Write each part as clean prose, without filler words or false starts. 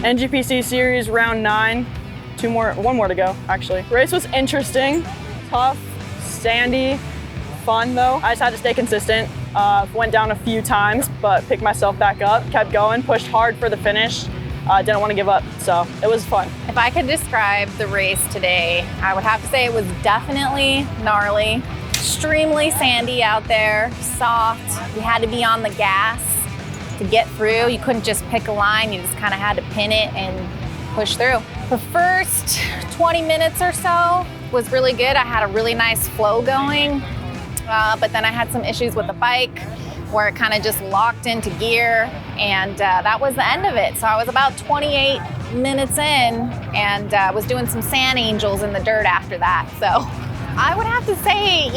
NGPC series round 9. One more to go, actually. Race was interesting, tough, sandy, fun though. I just had to stay consistent. Went down a few times, but picked myself back up, kept going, pushed hard for the finish. Didn't want to give up, so it was fun. If I could describe the race today, I would have to say it was definitely gnarly, extremely sandy out there, soft. You had to be on the gas to get through. You couldn't just pick a line, you just kind of had to pin it and push through. The first 20 minutes or so was really good. I had a really nice flow going, but then I had some issues with the bike where it kind of just locked into gear, and that was the end of it. So I was about 28 minutes in and was doing some sand angels in the dirt after that. So I would have to say,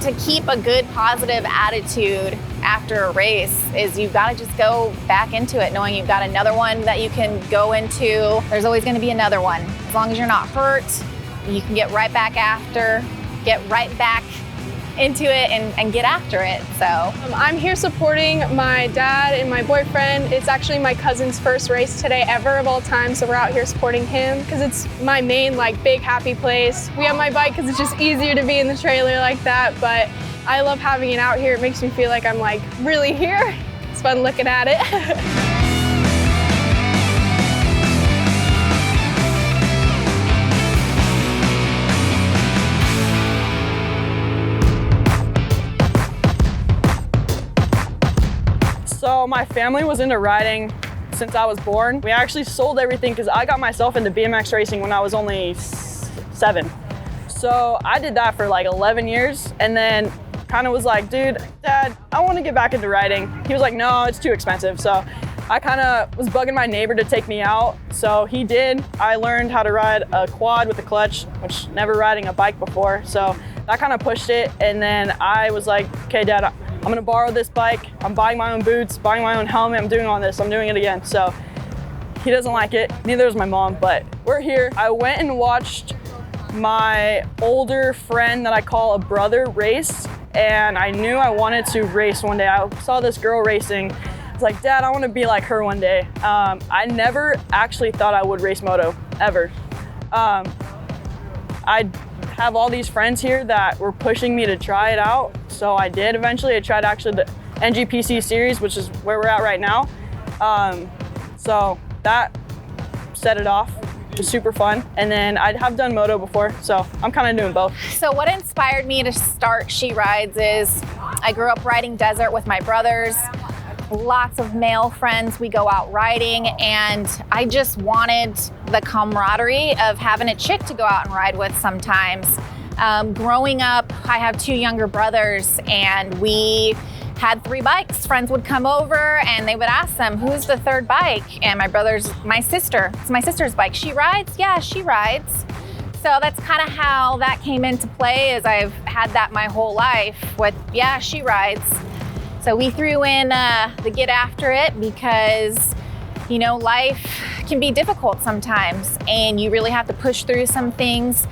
to keep a good positive attitude after a race is you've got to just go back into it knowing you've got another one that you can go into. There's always going to be another one. As long as you're not hurt, you can get right back into it and get after it. So I'm here supporting my dad and my boyfriend. It's actually my cousin's first race today ever of all time, so we're out here supporting him because it's my main big happy place. We have my bike because it's just easier to be in the trailer like that, but I love having it out here. It makes me feel like I'm really here. It's fun looking at it. So my family was into riding since I was born. We actually sold everything because I got myself into BMX racing when I was only 7. So I did that for 11 years and then kind of was like, dude, Dad, I want to get back into riding. He was like, no, it's too expensive. So I kind of was bugging my neighbor to take me out. So he did. I learned how to ride a quad with a clutch, which never riding a bike before. So that kind of pushed it. And then I was like, okay, Dad, I'm gonna borrow this bike. I'm buying my own boots, buying my own helmet. I'm doing all this. I'm doing it again. So he doesn't like it. Neither does my mom, but we're here. I went and watched my older friend that I call a brother race, and I knew I wanted to race one day. I saw this girl racing. I was like, Dad, I want to be like her one day. I never actually thought I would race moto, ever. I have all these friends here that were pushing me to try it out. So I did eventually. I tried actually the NGPC series, which is where we're at right now. So that set it off. It was super fun. And then I have done moto before, so I'm kind of doing both. So what inspired me to start She Rides is I grew up riding desert with my brothers. Lots of male friends, we go out riding, and I just wanted the camaraderie of having a chick to go out and ride with sometimes. Growing up, I have 2 younger brothers, and we had 3 bikes. Friends would come over and they would ask them, who's the third bike? And my sister, it's my sister's bike. She rides? Yeah, she rides. So that's kind of how that came into play, is I've had that my whole life with, yeah, she rides. So we threw in the get after it because, life can be difficult sometimes and you really have to push through some things.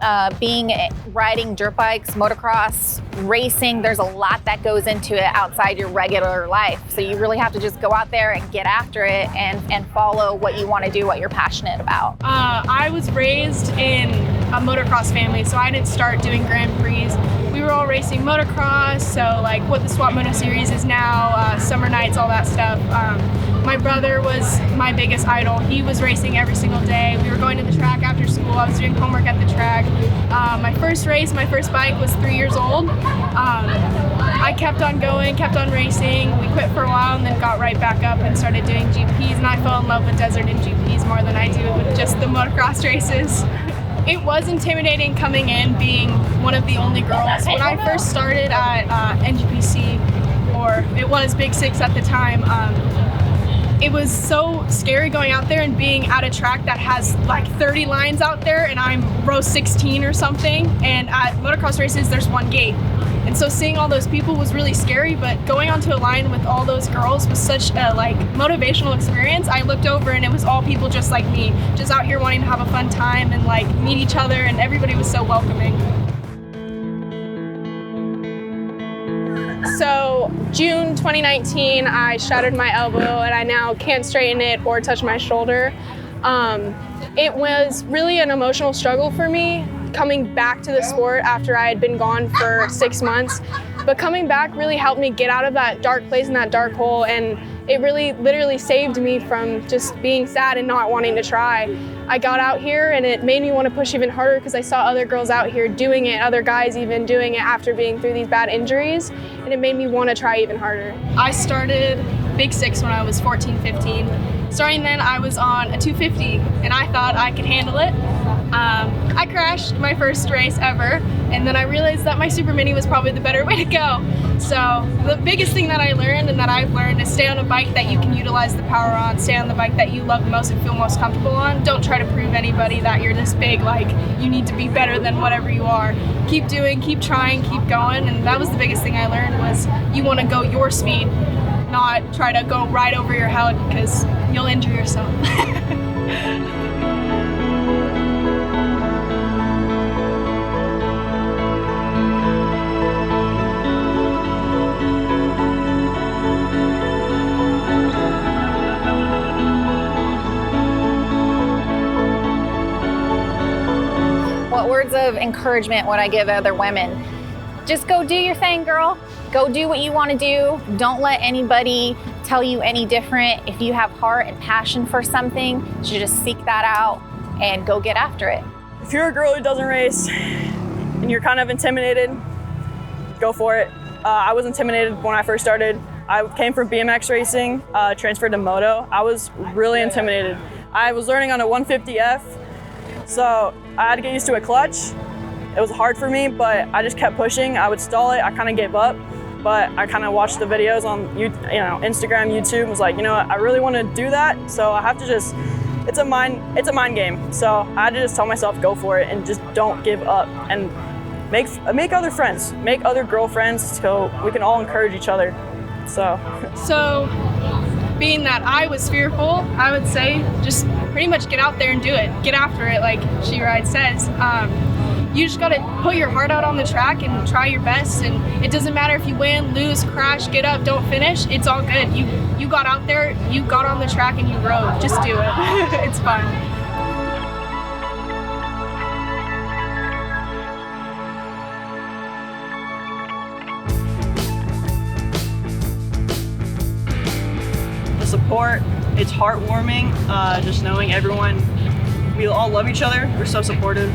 Riding dirt bikes, motocross, racing, there's a lot that goes into it outside your regular life. So you really have to just go out there and get after it and follow what you want to do, what you're passionate about. I was raised in a motocross family, so I didn't start doing Grand Prix. We were all racing motocross, so what the Swap Moto Series is now, summer nights, all that stuff. My brother was my biggest idol. He was racing every single day. We were going to the track after school. I was doing homework at the track. My first race, my first bike was 3 years old. I kept on going, kept on racing. We quit for a while and then got right back up and started doing GPs, and I fell in love with desert and GPs more than I do with just the motocross races. It was intimidating coming in, being one of the only girls. When I first started at NGPC, or it was Big 6 at the time, it was so scary going out there and being at a track that has 30 lines out there and I'm row 16 or something, and at motocross races there's one gate. And so seeing all those people was really scary, but going onto a line with all those girls was such a motivational experience. I looked over and it was all people just like me, just out here wanting to have a fun time and meet each other, and everybody was so welcoming. So June 2019, I shattered my elbow and I now can't straighten it or touch my shoulder. It was really an emotional struggle for me coming back to the sport after I had been gone for 6 months. But coming back really helped me get out of that dark place and that dark hole, and it really literally saved me from just being sad and not wanting to try. I got out here and it made me want to push even harder because I saw other girls out here doing it, other guys even doing it after being through these bad injuries, and it made me want to try even harder. I started Big Six when I was 14, 15. Starting then, I was on a 250 and I thought I could handle it. I crashed my first race ever, and then I realized that my Super Mini was probably the better way to go. So the biggest thing that I learned and that I've learned is stay on a bike that you can utilize the power on, stay on the bike that you love the most and feel most comfortable on. Don't try to prove anybody that you're this big, like you need to be better than whatever you are. Keep doing, keep trying, keep going, and that was the biggest thing I learned was you want to go your speed, not try to go right over your head because you'll injure yourself. What words of encouragement would I give other women? Just go do your thing, girl. Go do what you want to do. Don't let anybody tell you any different. If you have heart and passion for something, you should just seek that out and go get after it. If you're a girl who doesn't race and you're kind of intimidated, go for it. I was intimidated when I first started. I came from BMX racing, transferred to moto. I was really intimidated. I was learning on a 150F, so I had to get used to a clutch. It was hard for me, but I just kept pushing. I would stall it. I kind of gave up, but I kind of watched the videos on Instagram, YouTube. Was like, you know what? I really want to do that, so I have to just. It's a mind game. So I had to just tell myself, go for it, and just don't give up, and make other friends, make other girlfriends, so we can all encourage each other. So being that I was fearful, I would say just pretty much get out there and do it. Get after it, like She Ride says. You just gotta put your heart out on the track and try your best, and it doesn't matter if you win, lose, crash, get up, don't finish, it's all good. You got out there, you got on the track and you rode. Just do it. It's fun. The support, it's heartwarming, just knowing everyone, we all love each other, we're so supportive.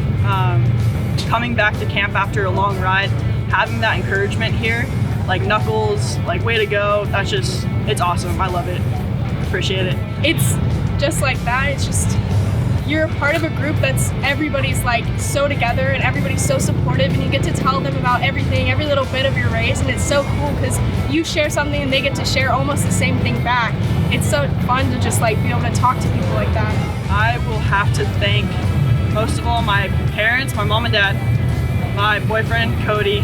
Coming back to camp after a long ride, having that encouragement here, like Knuckles, like way to go, it's awesome, I love it, appreciate it. It's just like that, it's just, you're a part of a group that's everybody's like so together and everybody's so supportive, and you get to tell them about everything, every little bit of your race, and it's so cool because you share something and they get to share almost the same thing back. It's so fun to just like be able to talk to people like that. I will have to thank most of all my parents, my mom and dad, my boyfriend Cody,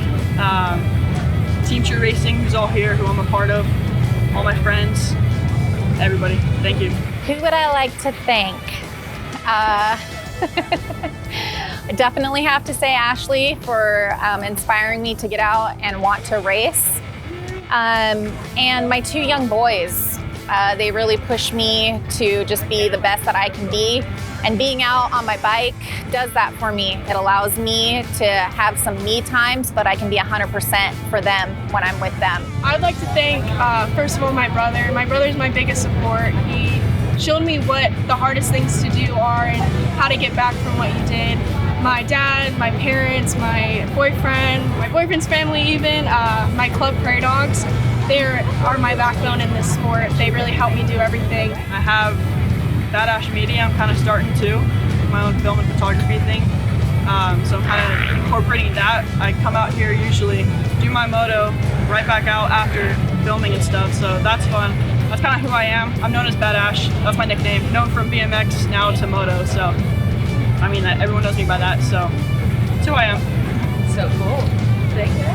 Team True Racing, who's all here, who I'm a part of, all my friends, everybody. Thank you. Who would I like to thank? I definitely have to say Ashley for inspiring me to get out and want to race. And my two young boys, they really push me to just be the best that I can be. And being out on my bike does that for me. It allows me to have some me time so that I can be 100% for them when I'm with them. I'd like to thank, first of all, my brother. My brother's my biggest support. He showed me what the hardest things to do are and how to get back from what you did. My dad, my parents, my boyfriend's family even, my club Prairie Dogs, they are my backbone in this sport. They really help me do everything. I have Badass Media, I'm kind of starting too, my own film and photography thing. So I'm kind of incorporating that. I come out here usually, do my moto, right back out after filming and stuff, so that's fun. That's kind of who I am. I'm known as Badass, that's my nickname. Known from BMX now to moto, so I mean, everyone knows me by that, so that's who I am. So cool. Thank you.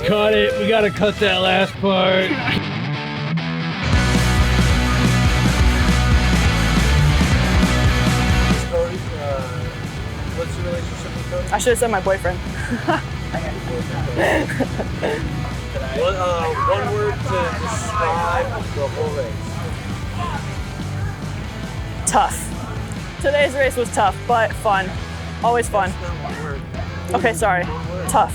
Cut it. We gotta cut that last part. Cody, what's your relationship with Cody? I should have said my boyfriend. One word to describe the whole race. Tough. Today's race was tough, but fun. Always fun. Okay, sorry. Tough.